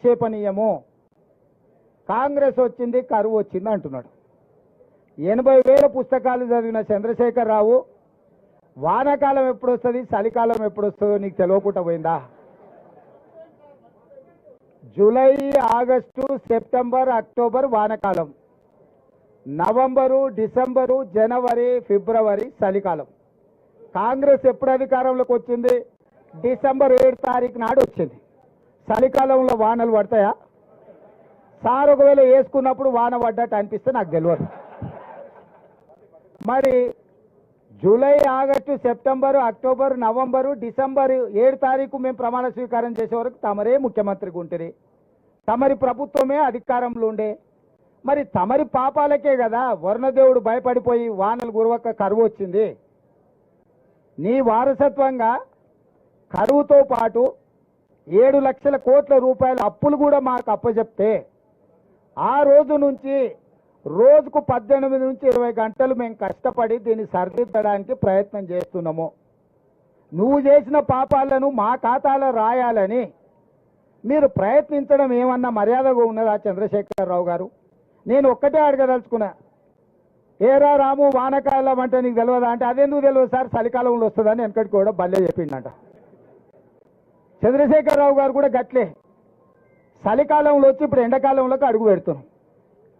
క్షేపణీయము. కాంగ్రెస్ వచ్చింది, కరువు వచ్చింది అంటున్నాడు. 80,000 పుస్తకాలు చదివిన చంద్రశేఖరరావు వానాకాలం ఎప్పుడు వస్తుంది, చలికాలం ఎప్పుడు వస్తుందో నీకు తెలియకుండా పోయిందా? జూలై, ఆగస్టు, సెప్టెంబర్, అక్టోబర్ వానాకాలం, నవంబరు, డిసెంబరు, జనవరి, ఫిబ్రవరి చలికాలం. కాంగ్రెస్ ఎప్పుడు అధికారంలోకి వచ్చింది? డిసెంబర్ 7 తారీఖు నాడు వచ్చింది. చలికాలంలో వానలు పడతాయా? సార్ ఒకవేళ వేసుకున్నప్పుడు వాన పడ్డట్టు అనిపిస్తే నాకు తెలియదు. మరి July, August, September, October, November, December 7 తారీఖు మేము ప్రమాణ స్వీకారం చేసే వరకు తమరే ముఖ్యమంత్రిగా ఉంటుంది, తమరి ప్రభుత్వమే అధికారంలో ఉండే. మరి తమరి పాపాలకే కదా వరుణదేవుడు భయపడిపోయి వానలు గురవక కరువు వచ్చింది. నీ వారసత్వంగా కరువుతో పాటు 7 లక్షల కోట్ల రూపాయల అప్పులు కూడా మాకు అప్పచెప్తే ఆ రోజు నుంచి రోజుకు 18 నుంచి 20 గంటలు మేము కష్టపడి దీన్ని సరిదిద్దడానికి ప్రయత్నం చేస్తున్నాము. నువ్వు చేసిన పాపాలను మా ఖాతాలో రాయాలని మీరు ప్రయత్నించడం ఏమన్నా మర్యాదగా ఉన్నదా చంద్రశేఖరరావు గారు? నేను ఒక్కటే అడగదలుచుకున్నా, ఏరా రాము వానకాలం అంటే నీకు తెలియదా అంటే, అదెందుకు తెలియదు సార్ చలికాలంలో వస్తుందని వెనకటికి కూడా బల్లే చెప్పిండంట. చంద్రశేఖరరావు గారు కూడా గట్లే చలికాలంలో వచ్చి ఇప్పుడు ఎండాకాలంలోకి అడుగు పెడుతున్నాం.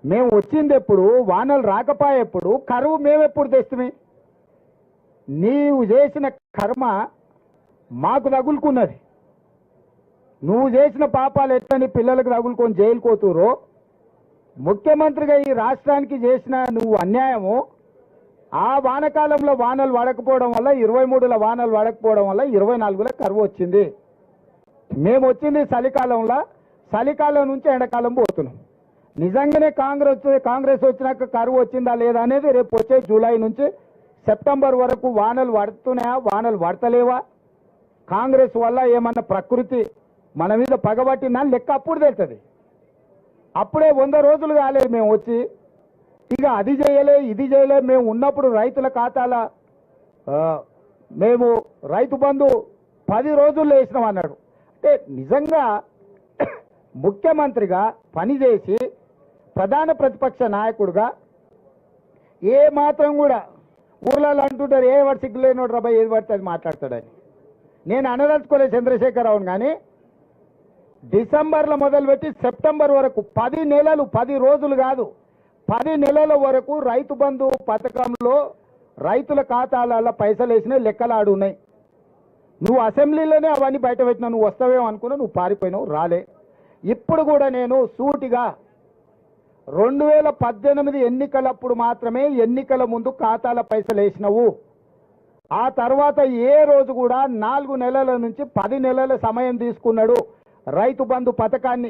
మేము వచ్చింది ఎప్పుడు, వానలు రాకపోయేప్పుడు, కరువు మేమెప్పుడు తెస్తామే? నీవు చేసిన కర్మ మాకు తగులుకున్నది. నువ్వు చేసిన పాపాలు ఎట్లా నీ పిల్లలకు తగులుకొని జైలు కోతురో, ముఖ్యమంత్రిగా ఈ రాష్ట్రానికి చేసిన నువ్వు అన్యాయము ఆ వానకాలంలో వానలు పడకపోవడం వల్ల, 23లో వానలు పడకపోవడం వల్ల 24లో కరువు వచ్చింది. మేము వచ్చింది చలికాలంలో, చలికాలం నుంచి ఎండాకాలం పోతున్నాం. నిజంగానే కాంగ్రెస్ వచ్చినాక కరువు వచ్చిందా లేదా అనేది రేపు వచ్చే జూలై నుంచి సెప్టెంబర్ వరకు వానలు పడుతున్నాయా, వానలు పడతలేవా, కాంగ్రెస్ వల్ల ఏమన్నా ప్రకృతి మన మీద పగబట్టిందా లెక్క అప్పుడు తెలుస్తుంది. అప్పుడే 100 రోజులు కాలేదు మేము వచ్చి, ఇక అది చేయలే ఇది చేయలే. మేము ఉన్నప్పుడు రైతుల ఖాతాల మేము రైతు బంధు 10 రోజుల్లో వేసినాం అన్నాడు. అంటే నిజంగా ముఖ్యమంత్రిగా పనిచేసి ప్రధాన ప్రతిపక్ష నాయకుడుగా ఏ మాత్రం కూడా ఊర్లలో అంటుంటారు, ఏ వాడు సిగ్గులేనోడు రాబాయి ఏది పడితే అది మాట్లాడతాడని. నేను అనదలుచుకోలేదు చంద్రశేఖరరావుని, కానీ డిసెంబర్లో మొదలుపెట్టి సెప్టెంబర్ వరకు 10 నెలలు, 10 రోజులు కాదు 10 నెలల వరకు రైతు బంధు పథకంలో రైతుల ఖాతాలలో పైసలు వేసిన లెక్కలు ఆడున్నాయి. నువ్వు అసెంబ్లీలోనే అవన్నీ బయట పెట్టినావు. నువ్వు వస్తావేమో అనుకున్నా, నువ్వు పారిపోయినావు, రాలే. ఇప్పుడు కూడా నేను సూటిగా 2018 ఎన్నికలప్పుడు మాత్రమే ఎన్నికల ముందు ఖాతాల పైసలు వేసినావు. ఆ తర్వాత ఏ రోజు కూడా 4 నెలల నుంచి 10 నెలల సమయం తీసుకున్నాడు రైతు బంధు పథకాన్ని